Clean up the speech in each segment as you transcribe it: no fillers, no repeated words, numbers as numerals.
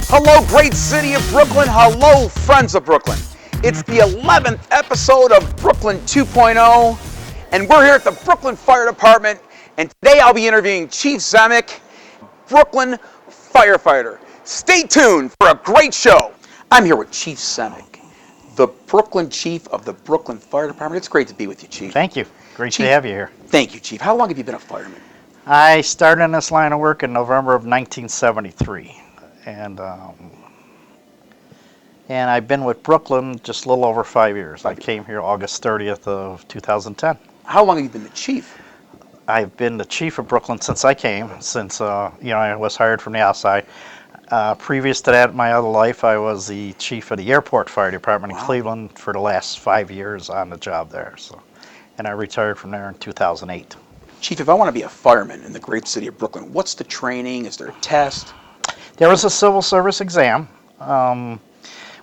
Hello, great city of Brooklyn. Hello, friends of Brooklyn. It's the 11th episode of Brooklyn 2.0, and we're here at the Brooklyn Fire Department, and today I'll be interviewing Chief Zemek, Brooklyn firefighter. Stay tuned for a great show. I'm here with Chief Zemek, the Brooklyn Chief of the Brooklyn Fire Department. It's great to be with you, Chief. Thank you. Great Chief, to have you here. Thank you, Chief. How long have you been a fireman? I started in this line of work in November of 1973, and I've been with Brooklyn just a little over 5 years. I came here August 30th of 2010. How long have you been the chief? I've been the chief of Brooklyn since I came, since I was hired from the outside. Previous to that, in my other life, I was the chief of the airport fire department in Cleveland for the last 5 years on the job there. And I retired from there in 2008. Chief, if I want to be a fireman in the great city of Brooklyn, what's the training? Is there a test? There was a civil service exam.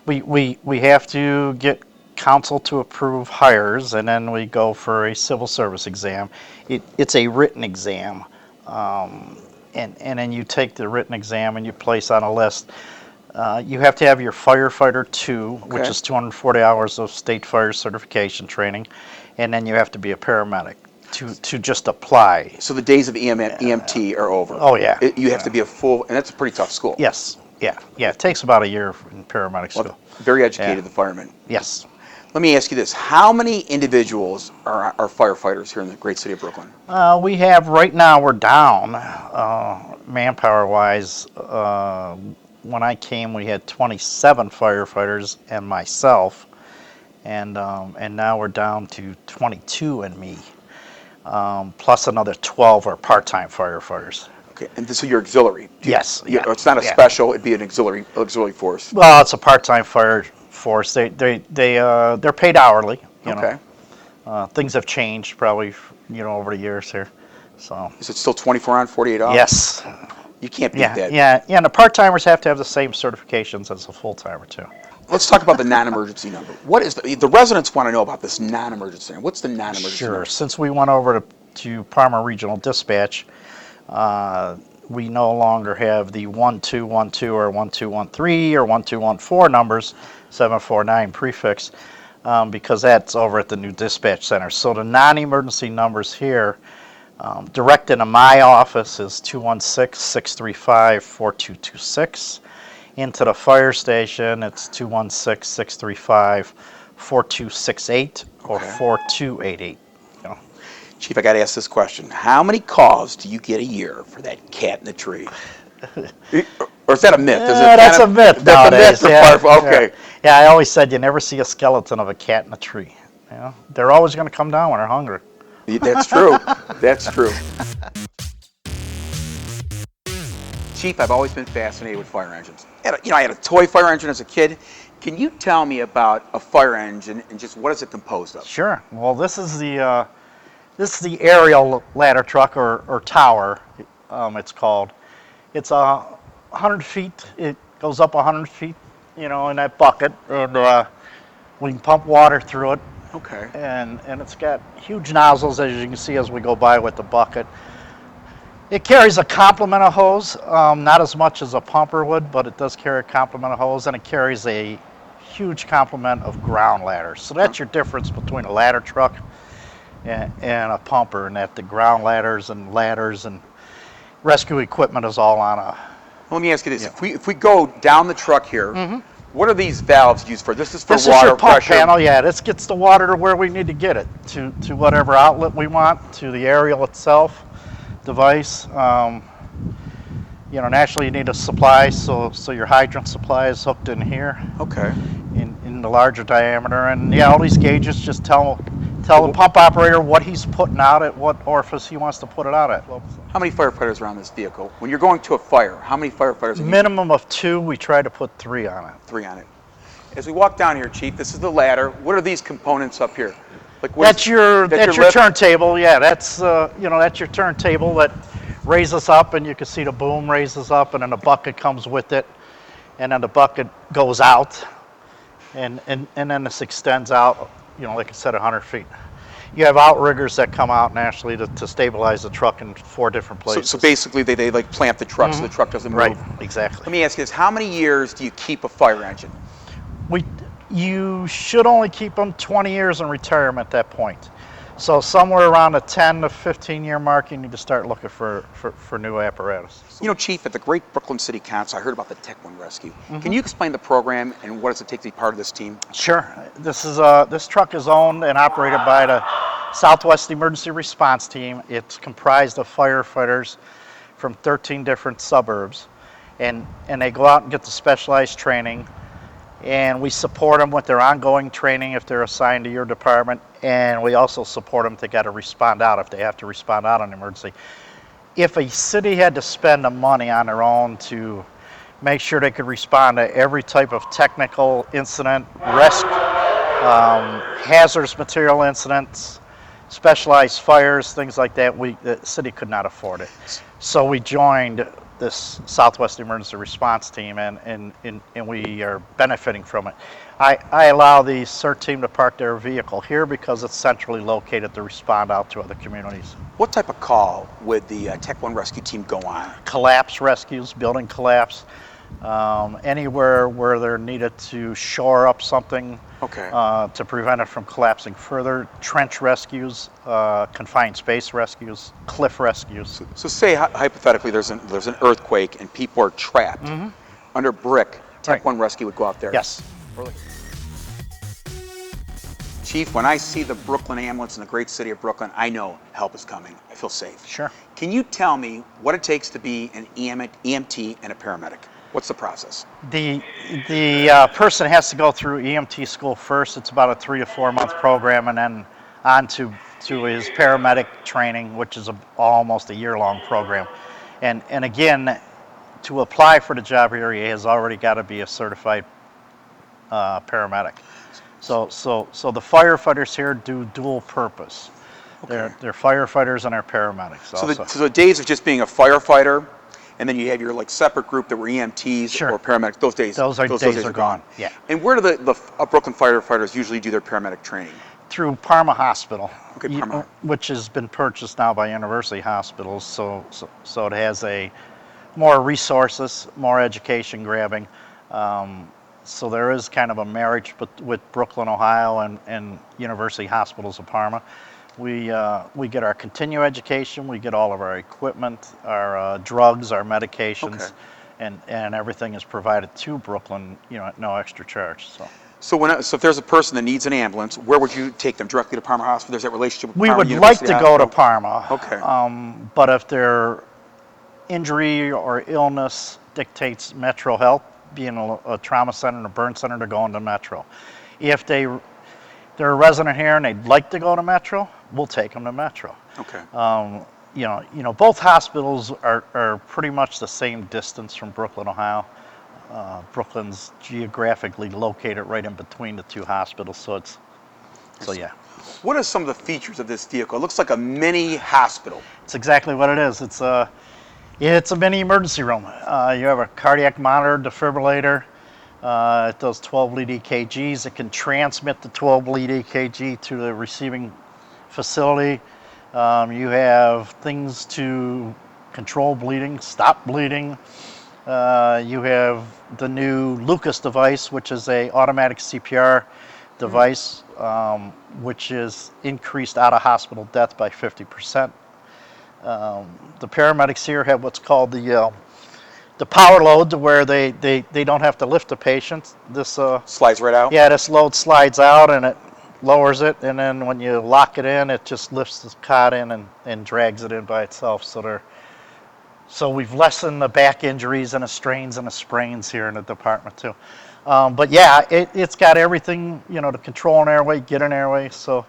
We have to get council to approve hires, and then we go for a civil service exam. It's a written exam, and then you take the written exam and you place on a list. You have to have your firefighter 2, which is 240 hours of state fire certification training, and then you have to be a paramedic to just apply. So the days of EMT are over. Oh yeah. You have to be a full, and that's a pretty tough school. Yes. Yeah. It takes about a year in paramedic school. Very educated, the firemen. Yes. Let me ask you this: how many individuals are firefighters here in the great city of Brooklyn? We have right now. We're down manpower-wise. When I came, we had 27 firefighters and myself, and now we're down to 22 and me, plus another 12 are part-time firefighters. Okay, and so you're auxiliary. Yes. It's not a special; it'd be an auxiliary force. Well, it's a part-time fire force. They're paid hourly. You know. Things have changed probably over the years here. So. Is it still 24 on, 48 off? Yes. You can't beat that. Yeah. And the part-timers have to have the same certifications as a full-timer too. Let's talk about the non-emergency number. What is the residents want to know about this non-emergency number? What's the non-emergency number? Sure. Since we went over to Parma Regional Dispatch, we no longer have the 1212 or 1213 or 1214 numbers, 749 prefix, because that's over at the new dispatch center. So the non-emergency numbers here, direct into my office, is 216-635-4226. Into the fire station, it's 216-635-4268 or 4288. Chief, I got to ask this question. How many calls do you get a year for that cat in the tree? Or is that a myth? That's a myth nowadays. That's a myth. Okay. Yeah, I always said you never see a skeleton of a cat in a tree. They're always going to come down when they're hungry. That's true. That's true. Chief, I've always been fascinated with fire engines. I had a toy fire engine as a kid. Can you tell me about a fire engine and just what is it composed of? Sure. Well, this is the aerial ladder truck or tower, it's called. It's 100 feet. It goes up 100 feet, in that bucket, and we can pump water through it. Okay. And it's got huge nozzles, as you can see as we go by with the bucket. It carries a complement of hose, not as much as a pumper would, but it does carry a complement of hose, and it carries a huge complement of ground ladders. So that's your difference between a ladder truck and a pumper, and that the ground ladders and rescue equipment is all on a... Let me ask you this. If we go down the truck here, what are these valves used for? This is for water pressure. This is your pump panel, This gets the water to where we need to get it, to whatever outlet we want, to the aerial itself device. Naturally you need a supply, so your hydrant supply is hooked in here. Okay. In the larger diameter, and all these gauges just tell the pump operator what he's putting out at what orifice he wants to put it out at. How many firefighters are on this vehicle? When you're going to a fire, how many firefighters are Minimum of 2. We try to put 3 on it. 3 on it. As we walk down here, Chief, this is the ladder. What are these components up here? That's your turntable. That's that's your turntable that raises up, and you can see the boom raises up, and then the bucket comes with it, and then the bucket goes out, and then this extends out, like I said, 100 feet. You have outriggers that come out naturally to stabilize the truck in 4 different So, places. so basically, they like plant the truck so the truck doesn't move. Right, exactly. Let me ask you this: how many years do you keep a fire engine? You should only keep them 20 years in retirement at that point. So somewhere around the 10 to 15 year mark, you need to start looking for new apparatus. You know, Chief, at the Great Brooklyn City Council, I heard about the Tech One Rescue. Can you explain the program and what does it take to be part of this team? Sure. This truck is owned and operated by the Southwest Emergency Response Team. It's comprised of firefighters from 13 different suburbs, and they go out and get the specialized training, and we support them with their ongoing training if they're assigned to your department, and we also support them to get to respond out if they have to respond out on an emergency. If a city had to spend the money on their own to make sure they could respond to every type of technical incident, hazardous material incidents, specialized fires, things like that, the city could not afford it. So we joined this Southwest Emergency Response Team, and we are benefiting from it. I allow the CERT team to park their vehicle here because it's centrally located to respond out to other communities. What type of call would the Tech One Rescue team go on? Collapse rescues, building collapse, anywhere where they're needed to shore up something to prevent it from collapsing further. Trench rescues, confined space rescues, cliff rescues. So say hypothetically there's an earthquake and people are trapped under brick. Tech One Rescue would go out there. Yes. Chief, when I see the Brooklyn ambulance in the great city of Brooklyn, I know help is coming. I feel safe. Sure. Can you tell me what it takes to be an EMT and a paramedic? What's the process? The person has to go through EMT school first. It's about a 3 to 4 month program, and then on to his paramedic training, which is almost a year-long program. And again, to apply for the job here, he has already got to be a certified paramedic. So the firefighters here do dual purpose. They're firefighters and they're paramedics. So the days of just being a firefighter, and then you have your like separate group that were EMTs or paramedics. Those days are gone. Yeah. And where do the Brooklyn firefighters usually do their paramedic training? Through Parma Hospital, Parma. Which has been purchased now by University Hospitals. So it has more resources, more education grabbing. So there is kind of a marriage with Brooklyn, Ohio, and University Hospitals of Parma. We get our continuing education, we get all of our equipment, our drugs, our medications, and everything is provided to Brooklyn, at no extra charge. So if there's a person that needs an ambulance, where would you take them? Directly to Parma Hospital? There's that relationship with Parma We would University like to Hospital? go to Parma. Okay. But if their injury or illness dictates Metro Health, being a trauma center and a burn center, to go into Metro. If they're a resident here and they'd like to go to Metro, we'll take them to Metro. Okay. Both hospitals are pretty much the same distance from Brooklyn, Ohio. Brooklyn's geographically located right in between the two hospitals, so yeah. What are some of the features of this vehicle? It looks like a mini hospital. It's exactly what it is. It's a mini emergency room. You have a cardiac monitor, defibrillator. It does 12 lead EKGs. It can transmit the 12 lead EKG to the receiving facility. You have things to control bleeding, stop bleeding. You have the new Lucas device, which is a automatic CPR device, which is increased out-of-hospital death by 50%. The paramedics here have what's called the power load, to where they don't have to lift the patient. This Slides right out? Yeah, this load slides out and it lowers it, and then when you lock it in, it just lifts the cot in and drags it in by itself. So we've lessened the back injuries and the strains and the sprains here in the department too. But yeah, it's got everything, to control an airway, get an airway. So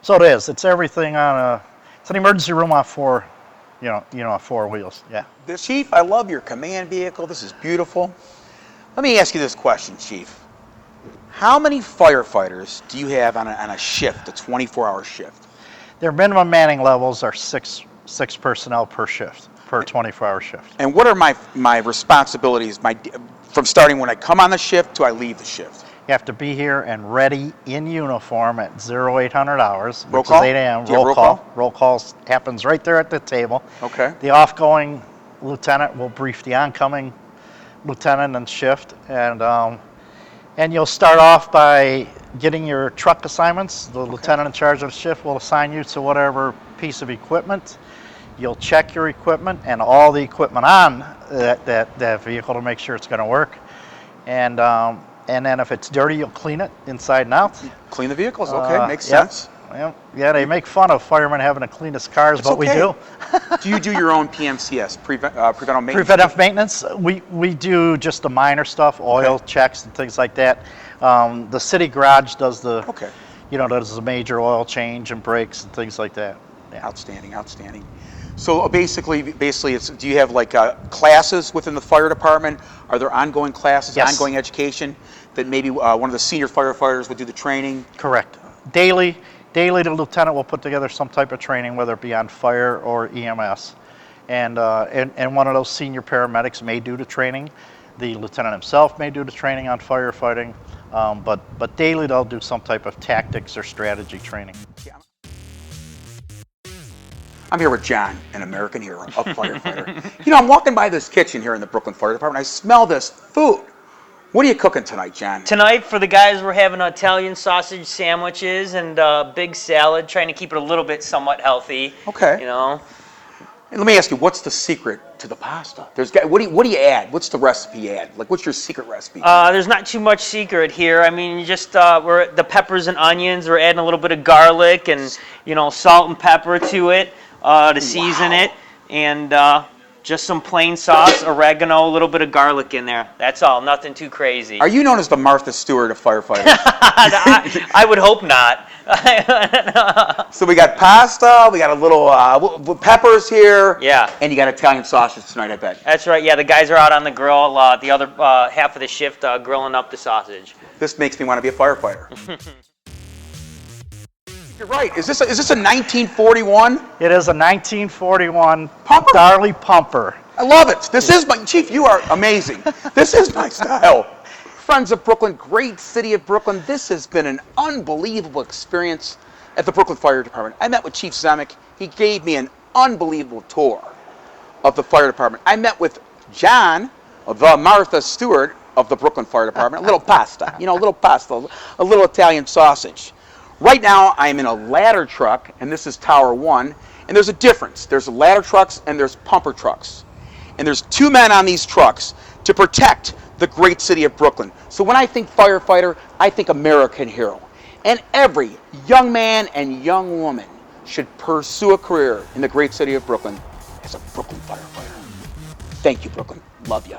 it is. It's everything it's an emergency room on four wheels. Yeah. Chief, I love your command vehicle. This is beautiful. Let me ask you this question, Chief. How many firefighters do you have on a shift, a 24-hour shift? Their minimum manning levels are six personnel per shift, per 24-hour shift. And what are my responsibilities from starting when I come on the shift to I leave the shift? You have to be here and ready in uniform at 0800 hours, Roll which call? is 8 a.m. Do you have roll call? Roll call happens right there at the table. Okay. The offgoing lieutenant will brief the oncoming lieutenant and shift, and you'll start off by getting your truck assignments. The lieutenant in charge of the shift will assign you to whatever piece of equipment. You'll check your equipment and all the equipment on that vehicle to make sure it's going to work. And then if it's dirty, you'll clean it inside and out. Clean the vehicles, okay, makes Yep. sense. Yeah, they make fun of firemen having to clean his cars, It's but we okay. do. Do you do your own PMCS, preventive maintenance? Preventive maintenance, we do just the minor stuff, oil checks and things like that. The city garage does the, Okay. does the major oil change and brakes and things like that. Yeah. Outstanding, outstanding. So basically, it's, do you have like classes within the fire department? Are there ongoing classes, Yes. ongoing education that maybe one of the senior firefighters would do the training? Correct. Daily, the lieutenant will put together some type of training, whether it be on fire or EMS. And one of those senior paramedics may do the training. The lieutenant himself may do the training on firefighting. But daily they'll do some type of tactics or strategy training. Yeah. I'm here with John, an American hero, a firefighter. I'm walking by this kitchen here in the Brooklyn Fire Department. I smell this food. What are you cooking tonight, John? Tonight, for the guys, we're having Italian sausage sandwiches and a big salad, trying to keep it a little bit somewhat healthy. Okay. And let me ask you, what's the secret to the pasta? What do you add? What's the recipe you add? Like, what's your secret recipe? There's not too much secret here. I mean, you just we're the peppers and onions. We're adding a little bit of garlic and salt and pepper to it to season it, and just some plain sauce, oregano, a little bit of garlic in there. That's all. Nothing too crazy. Are you known as the Martha Stewart of firefighters? I would hope not. So we got pasta, we got a little peppers here. Yeah. And you got Italian sausage tonight, I bet. That's right. Yeah, the guys are out on the grill. The other half of the shift grilling up the sausage. This makes me want to be a firefighter. You're right. Is this a 1941? It is a 1941 Pumper? Darley pumper. I love it. This is my Chief. You are amazing. This is my style. Friends of Brooklyn, great city of Brooklyn. This has been an unbelievable experience at the Brooklyn Fire Department. I met with Chief Zemek. He gave me an unbelievable tour of the fire department. I met with John, the Martha Stewart of the Brooklyn Fire Department. A little pasta, a little Italian sausage. Right now, I'm in a ladder truck, and this is Tower 1, and there's a difference. There's ladder trucks and there's pumper trucks. And there's two men on these trucks to protect the great city of Brooklyn. So when I think firefighter, I think American hero. And every young man and young woman should pursue a career in the great city of Brooklyn as a Brooklyn firefighter. Thank you, Brooklyn. Love you.